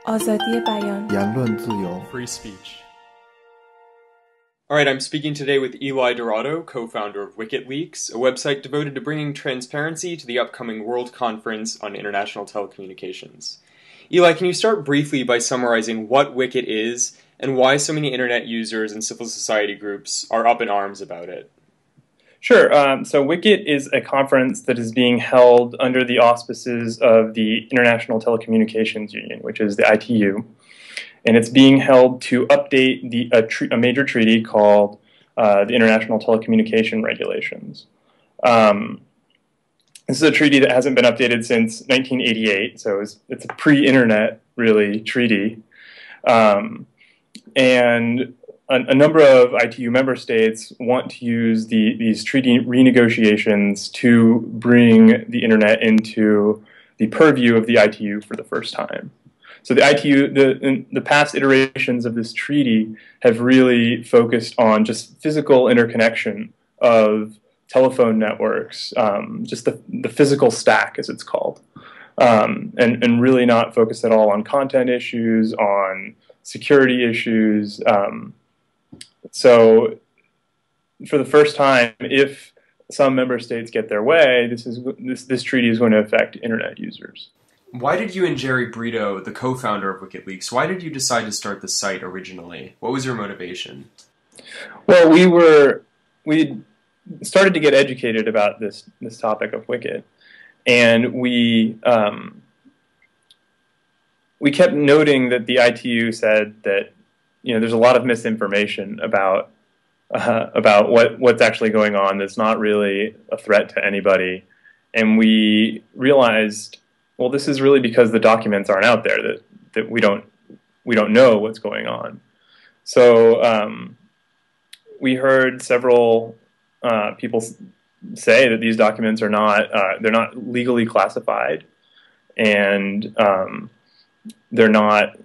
آزادی بیان言论自由 Free speech. All right, I'm speaking today with Eli Dourado, co-founder of WCITLeaks, a website devoted to bringing transparency to the upcoming World Conference on International Telecommunications. Eli, can you start briefly by summarizing what WCIT is and why so many internet users and civil society groups are up in arms about it? Sure. So WCIT is a conference that is being held under the auspices of the International Telecommunications Union, which is the ITU. And it's being held to update a major treaty called the International Telecommunication Regulations. This is a treaty that hasn't been updated since 1988, so it's a pre-internet, really, treaty. And a number of ITU member states want to use these treaty renegotiations to bring the internet into the purview of the ITU for the first time. So the ITU, the past iterations of this treaty have really focused on just physical interconnection of telephone networks, just the physical stack, as it's called, and really not focused at all on content issues, on security issues. So for the first time, if some member states get their way, this treaty is going to affect internet users. Why did you and Jerry Brito, the co-founder of WCITLeaks, why did you decide to start the site originally? What was your motivation? Well, we started to get educated about this topic of WCIT, and we kept noting that the ITU said that there's a lot of misinformation about what's actually going on that's not really a threat to anybody, and we realized, well, this is really because the documents aren't out there, that we don't know what's going on. So we heard several people say that these documents are they're not legally classified, and they're not.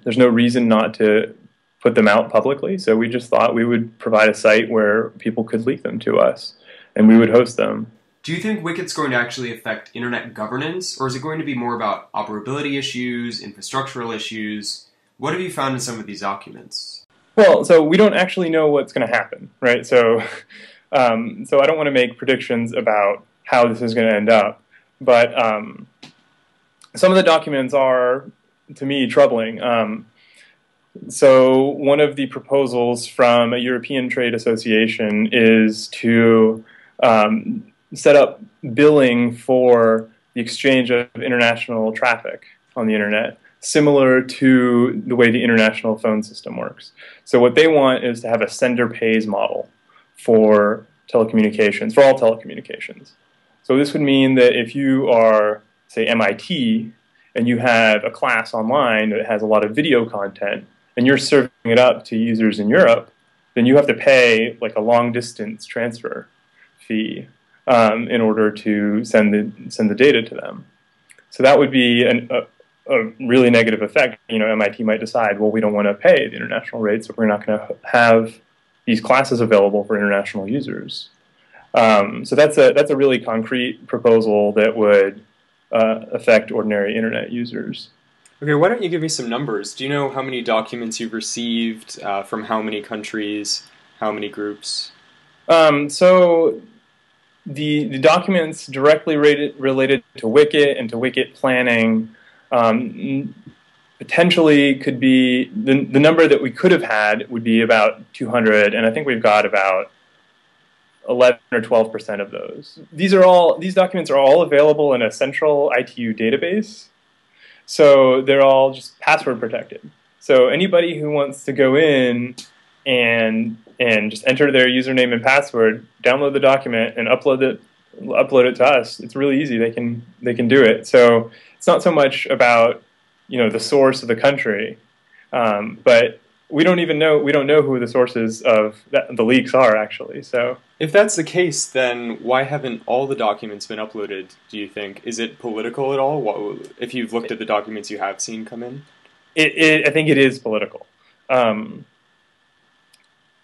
There's no reason not to put them out publicly. So we just thought we would provide a site where people could leak them to us, and we would host them. Do you think WCIT's going to actually affect internet governance, or is it going to be more about operability issues, infrastructural issues? What have you found in some of these documents? Well, so we don't actually know what's going to happen, right? So, so I don't want to make predictions about how this is going to end up, but some of the documents are, to me, troubling. So one of the proposals from a European trade association is to set up billing for the exchange of international traffic on the internet, similar to the way the international phone system works. So what they want is to have a sender pays model for telecommunications, for all telecommunications. So this would mean that if you are, say, MIT, and you have a class online that has a lot of video content, and you're serving it up to users in Europe, then you have to pay like a long-distance transfer fee in order to send the data to them. So that would be a really negative effect. MIT might decide, well, we don't want to pay the international rates, so we're not going to have these classes available for international users. So that's a really concrete proposal that would affect ordinary internet users. Okay, why don't you give me some numbers? Do you know how many documents you've received from how many countries, how many groups? So the documents directly related to WCIT and to WCIT planning potentially could be, the number that we could have had would be about 200, and I think we've got about 11 or 12% of those. These documents are all available in a central ITU database, so they're all just password protected. So anybody who wants to go in and just enter their username and password, download the document, and upload it to us, it's really easy. They can do it. So it's not so much about the source of the country, but we don't know who the sources of the leaks are, actually. So if that's the case, then why haven't all the documents been uploaded, do you think? Is it political at all? If you've looked at the documents you have seen come in? I think it is political.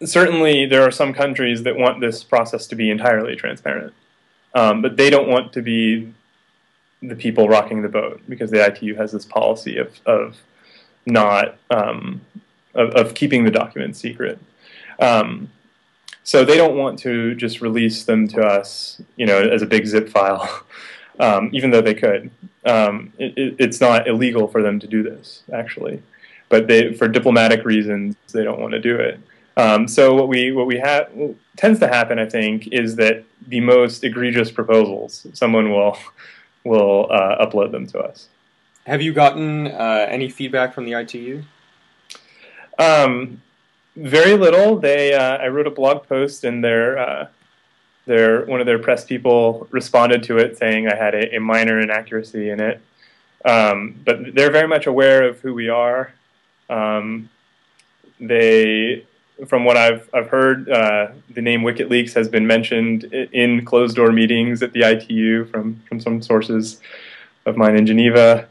Certainly, there are some countries that want this process to be entirely transparent, but they don't want to be the people rocking the boat, because the ITU has this policy of not of keeping the documents secret. So they don't want to just release them to us, as a big zip file, even though they could. It's not illegal for them to do this, actually, but for diplomatic reasons, they don't want to do it. So what tends to happen, I think, is that the most egregious proposals, someone will upload them to us. Have you gotten any feedback from the ITU? Very little. I wrote a blog post, and one of their press people responded to it saying I had a minor inaccuracy in it. But they're very much aware of who we are. From what I've heard, the name WCITLeaks has been mentioned in closed-door meetings at the ITU from some sources of mine in Geneva.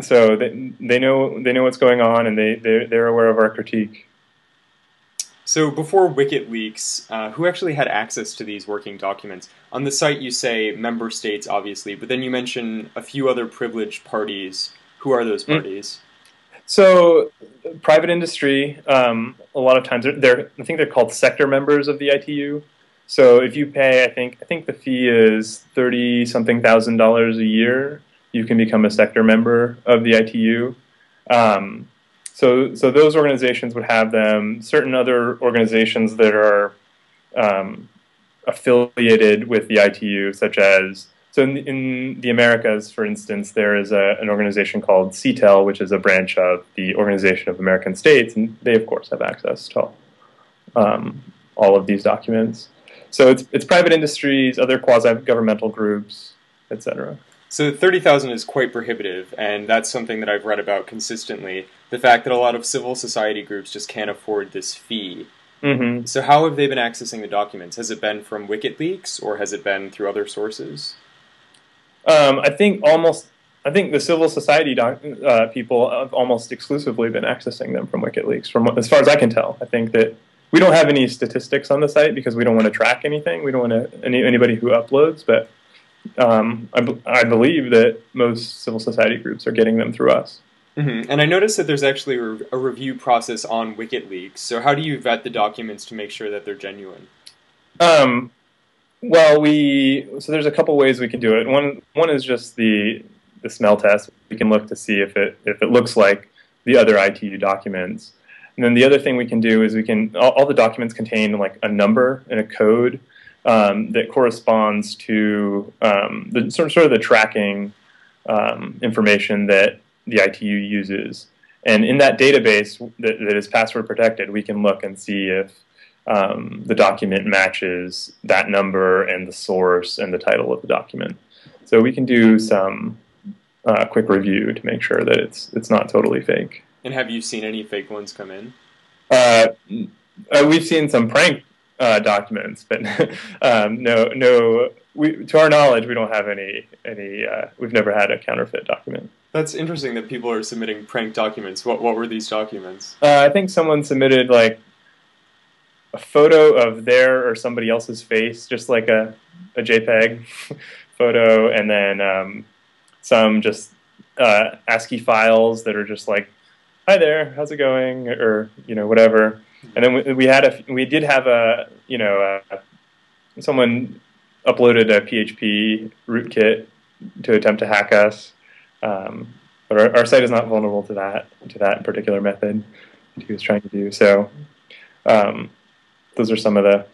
So they know what's going on, and they're aware of our critique. So before WCITLeaks, who actually had access to these working documents? On the site you say member states, obviously, but then you mention a few other privileged parties. Who are those parties? So private industry, a lot of times I think they're called sector members of the ITU. So if you pay, I think the fee is $30-something thousand a year, you can become a sector member of the ITU. So those organizations would have them. Certain other organizations that are affiliated with the ITU, such as, so in the Americas, for instance, there is an organization called WCITL, which is a branch of the Organization of American States, and they, of course, have access to all of these documents. So it's private industries, other quasi-governmental groups, etc. So 30,000 is quite prohibitive, and that's something that I've read about consistently. The fact that a lot of civil society groups just can't afford this fee. Mm-hmm. So how have they been accessing the documents? Has it been from WCITLeaks, or has it been through other sources? I think the civil society people have almost exclusively been accessing them from WCITLeaks, as far as I can tell. I think that we don't have any statistics on the site because we don't want to track anything. We don't want anybody who uploads, but I believe that most civil society groups are getting them through us. Mm-hmm. And I noticed that there's actually a review process on WCITLeaks. So how do you vet the documents to make sure that they're genuine? Well, so there's a couple ways we can do it. One is just the smell test. We can look to see if it looks like the other ITU documents. And then the other thing we can do is all the documents contain like a number and a code that corresponds to the sort of the tracking information that the ITU uses. And in that database that is password protected, we can look and see if the document matches that number and the source and the title of the document. So we can do some quick review to make sure that it's not totally fake. And have you seen any fake ones come in? We've seen some prank documents, but no. To our knowledge, we don't have any. We've never had a counterfeit document. That's interesting that people are submitting prank documents. What were these documents? I think someone submitted like a photo of their or somebody else's face, just like a JPEG photo, and then some just ASCII files that are just like, "Hi there, how's it going?" or whatever. And then we did have someone uploaded a PHP rootkit to attempt to hack us, but our site is not vulnerable to that particular method that he was trying to do. So those are some of the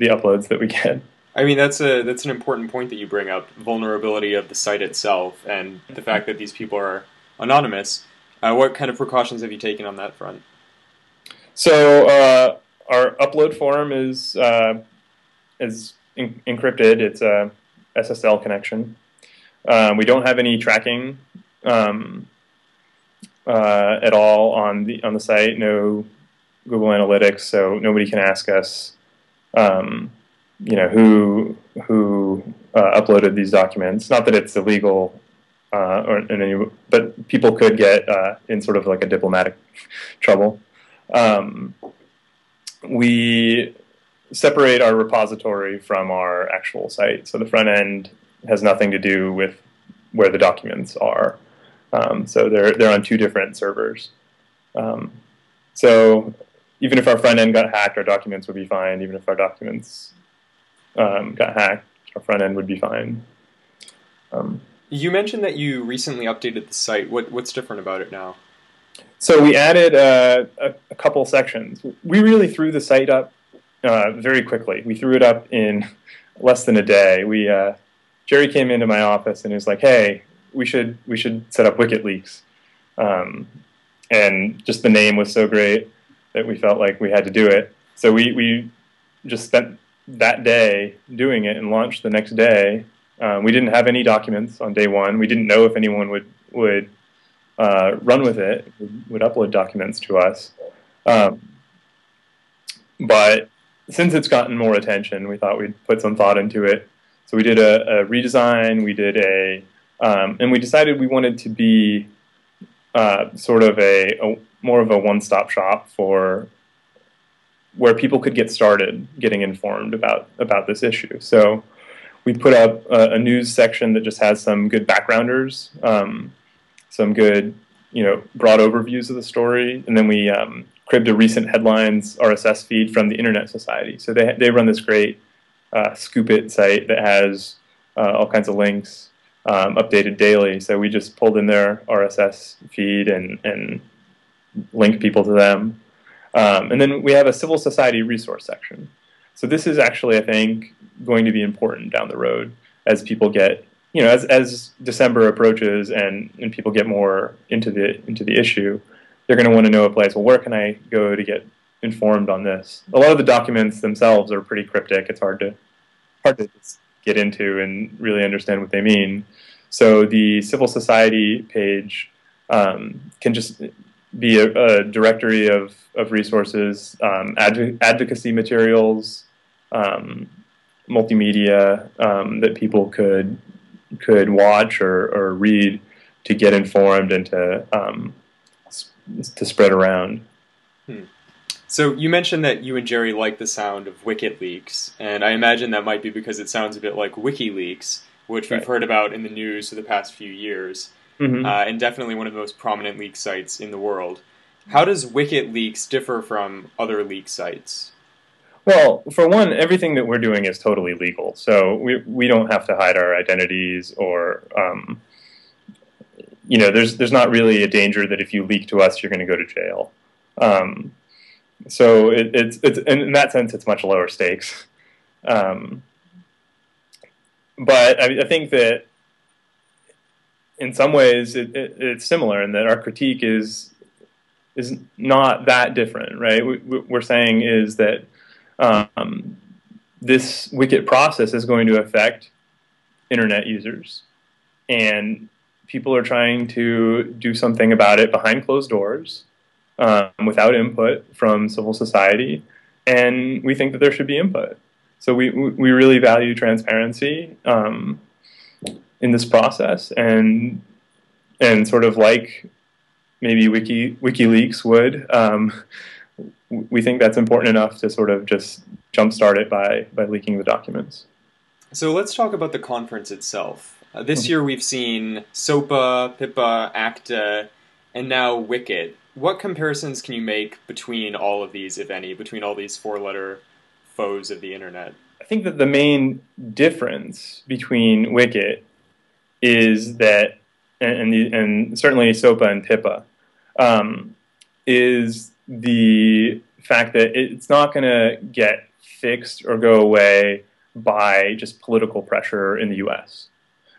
uploads that we get. I mean, that's an important point that you bring up: vulnerability of the site itself, and the fact that these people are anonymous. What kind of precautions have you taken on that front? So our upload form is encrypted. It's a SSL connection. We don't have any tracking at all on the site. No Google Analytics, so nobody can ask us, who uploaded these documents. Not that it's illegal, but people could get in sort of like a diplomatic trouble. We separate our repository from our actual site. So the front end has nothing to do with where the documents are. So they're on two different servers. So even if our front end got hacked, our documents would be fine. Even if our documents got hacked, our front end would be fine. You mentioned that you recently updated the site. What's different about it now? So we added a couple sections. We really threw the site up very quickly. We threw it up in less than a day. Jerry came into my office and was like, "Hey, we should set up WCITLeaks," and just the name was so great that we felt like we had to do it. So we just spent that day doing it and launched the next day. We didn't have any documents on day one. We didn't know if anyone would run with it, would upload documents to us. But since it's gotten more attention, we thought we'd put some thought into it. So we did a redesign. We did and we decided we wanted to be sort of more of a one-stop shop for where people could get started getting informed about this issue. So we put up a news section that just has some good backgrounders, some good, broad overviews of the story, and then we cribbed a recent headlines RSS feed from the Internet Society. So they run this great Scoop It site that has all kinds of links updated daily. So we just pulled in their RSS feed and linked people to them. And then we have a civil society resource section. So this is actually, I think, going to be important down the road as people get, as December approaches and people get more into the issue. They're going to want to know a place. Well, where can I go to get informed on this? A lot of the documents themselves are pretty cryptic. It's hard to get into and really understand what they mean. So the civil society page can just be a directory of resources, advocacy materials, multimedia that people could watch or read to get informed and to spread around. So you mentioned that you and Jerry like the sound of WCITLeaks, and I imagine that might be because it sounds a bit like WikiLeaks, which we've heard about in the news for the past few years, and definitely one of the most prominent leak sites in the world. How does WikiLeaks differ from other leak sites? Well, for one, everything that we're doing is totally legal, so we don't have to hide our identities or, there's not really a danger that if you leak to us, you're going to go to jail. So it's in that sense, it's much lower stakes. But I think that in some ways it's similar in that our critique is not that different, right? What we're saying is that this wicked process is going to affect internet users, and people are trying to do something about it behind closed doors. Without input from civil society, and we think that there should be input. So we really value transparency in this process, and sort of like maybe WikiLeaks would, we think that's important enough to sort of just jumpstart it by leaking the documents. So let's talk about the conference itself. This year we've seen SOPA, PIPA, ACTA, and now WCIT. What comparisons can you make between all of these, if any, between all these four-letter foes of the internet? I think that the main difference between WCIT is that, and certainly SOPA and PIPA, is the fact that it's not going to get fixed or go away by just political pressure in the U.S.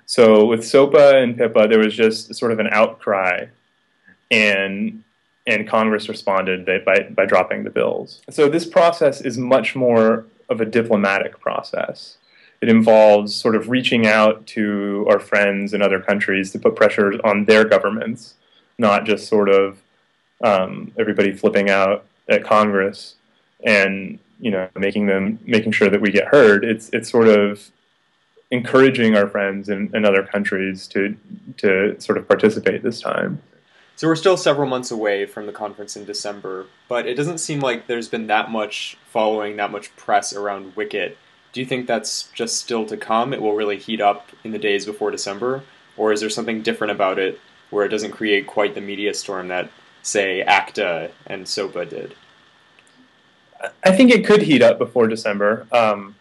So with SOPA and PIPA, there was just sort of an outcry, and Congress responded by dropping the bills. So this process is much more of a diplomatic process. It involves sort of reaching out to our friends in other countries to put pressure on their governments, not just sort of everybody flipping out at Congress and making sure that we get heard. It's sort of encouraging our friends in other countries to sort of participate this time. So we're still several months away from the conference in December, but it doesn't seem like there's been that much following, that much press around WCIT. Do you think that's just still to come? It will really heat up in the days before December? Or is there something different about it where it doesn't create quite the media storm that, say, ACTA and SOPA did? I think it could heat up before December. I'm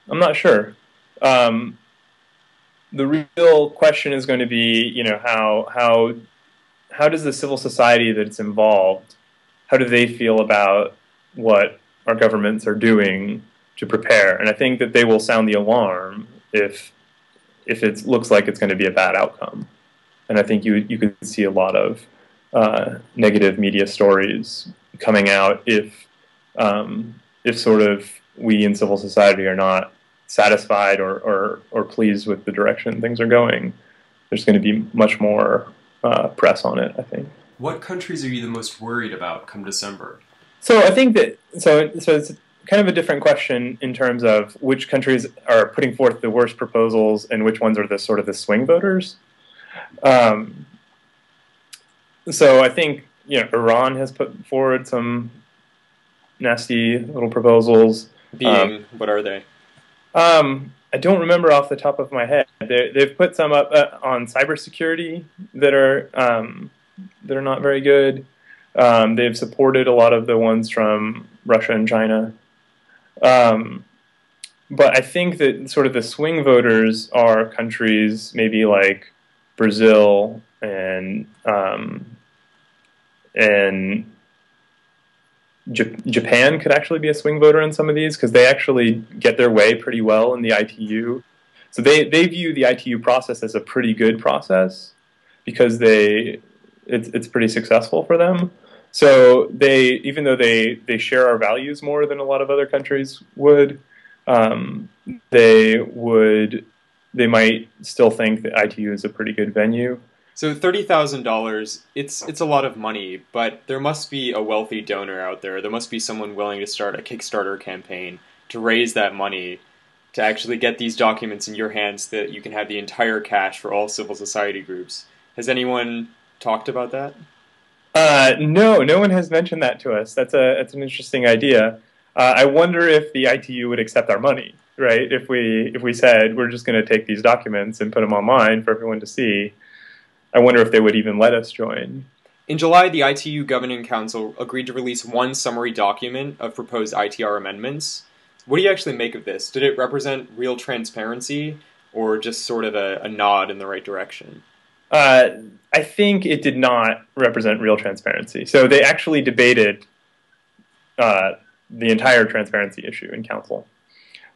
not sure. Um, the real question is going to be, how does the civil society that's involved, how do they feel about what our governments are doing to prepare? And I think that they will sound the alarm if it looks like it's going to be a bad outcome. And I think you could see a lot of negative media stories coming out if sort of we in civil society are not satisfied or pleased with the direction things are going. There's going to be much more press on it, I think. What countries are you the most worried about come December? So I think that it's kind of a different question in terms of which countries are putting forth the worst proposals and which ones are the sort of the swing voters. So I think Iran has put forward some nasty little proposals. What are they? I don't remember off the top of my head. They've put some up on cybersecurity that are not very good. They've supported a lot of the ones from Russia and China. But I think that sort of the swing voters are countries maybe like Brazil and Japan could actually be a swing voter in some of these because they actually get their way pretty well in the ITU. So they view the ITU process as a pretty good process because it's pretty successful for them. So even though they share our values more than a lot of other countries would, they might still think that ITU is a pretty good venue. So $30,000, it's a lot of money, but there must be a wealthy donor out there. There must be someone willing to start a Kickstarter campaign to raise that money to actually get these documents in your hands so that you can have the entire cache for all civil society groups. Has anyone talked about that? No one has mentioned that to us. That's an interesting idea. I wonder if the ITU would accept our money, right? If we said we're just going to take these documents and put them online for everyone to see. I wonder if they would even let us join. In July, the ITU Governing Council agreed to release one summary document of proposed ITR amendments. What do you actually make of this? Did it represent real transparency, or just sort of a nod in the right direction? I think it did not represent real transparency. So they actually debated the entire transparency issue in Council.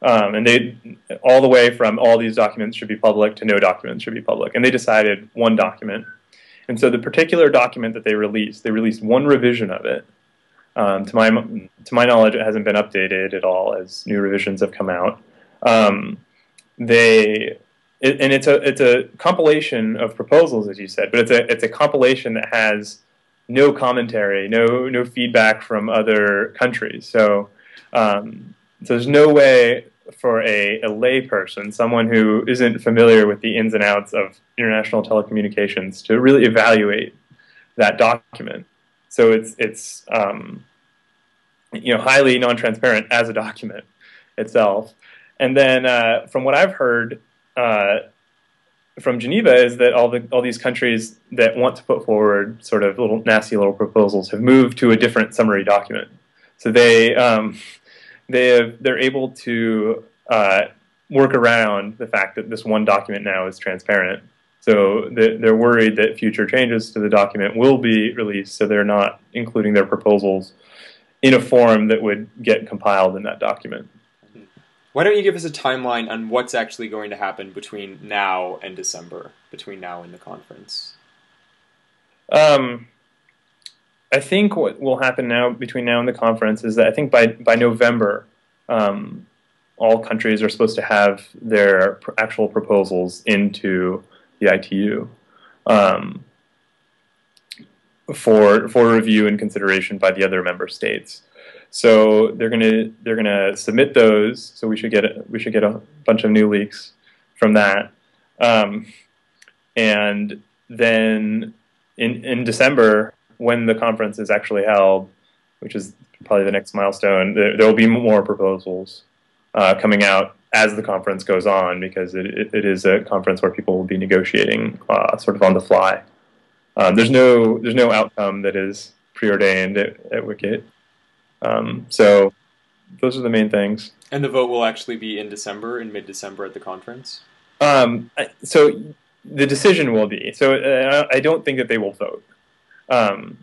And they, all the way from all these documents should be public to no documents should be public. And they decided one document. And so the particular document that they released one revision of it. To my knowledge, it hasn't been updated at all as new revisions have come out. It's a compilation of proposals, as you said, but it's a compilation that has no commentary, no feedback from other countries. So there's no way for a lay person, someone who isn't familiar with the ins and outs of international telecommunications, to really evaluate that document. So it's highly non-transparent as a document itself. And then from what I've heard from Geneva is that all these countries that want to put forward sort of nasty little proposals have moved to a different summary document. So they're able to work around the fact that this one document now is transparent. So they're worried that future changes to the document will be released, so they're not including their proposals in a form that would get compiled in that document. Why don't you give us a timeline on what's actually going to happen between now and December, between now and the conference? I think what will happen now between now and the conference is that I think by November, all countries are supposed to have their actual proposals into the ITU for review and consideration by the other member states. So they're gonna submit those. So we should get a bunch of new leaks from that, and then in December, when the conference is actually held, which is probably the next milestone, there will be more proposals coming out as the conference goes on, because it is a conference where people will be negotiating sort of on the fly. There's no outcome that is preordained at Wicket. So those are the main things. And the vote will actually be in December, in mid-December at the conference? So the decision will be. So I don't think that they will vote.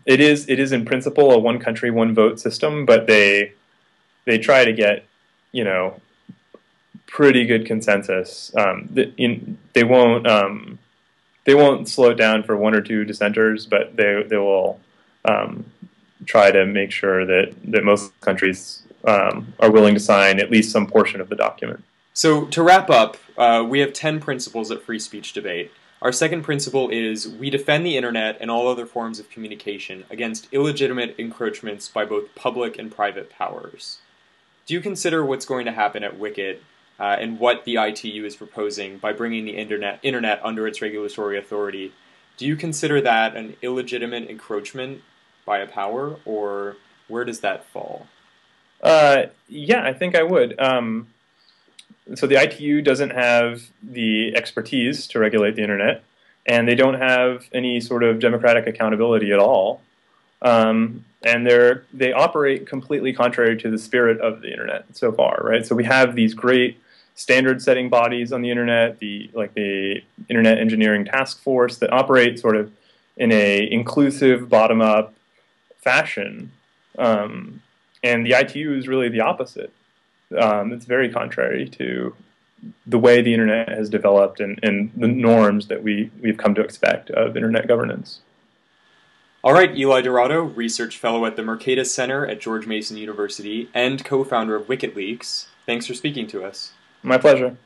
It is in principle a one country, one vote system, but they try to get, pretty good consensus. They won't slow it down for one or two dissenters, but they will try to make sure that most countries are willing to sign at least some portion of the document. So to wrap up, we have 10 principles at free speech debate. Our second principle is we defend the internet and all other forms of communication against illegitimate encroachments by both public and private powers. Do you consider what's going to happen at Wicket and what the ITU is proposing by bringing the internet under its regulatory authority? Do you consider that an illegitimate encroachment by a power, or where does that fall? Yeah, I think I would. So the ITU doesn't have the expertise to regulate the internet, and they don't have any sort of democratic accountability at all. And they operate completely contrary to the spirit of the internet so far, right? So we have these great standard-setting bodies on the internet, like the Internet Engineering Task Force, that operate sort of in a inclusive, bottom-up fashion. And the ITU is really the opposite. It's very contrary to the way the internet has developed and the norms that we've come to expect of internet governance. All right, Eli Dourado, research fellow at the Mercatus Center at George Mason University and co-founder of WCITLeaks. Thanks for speaking to us. My pleasure.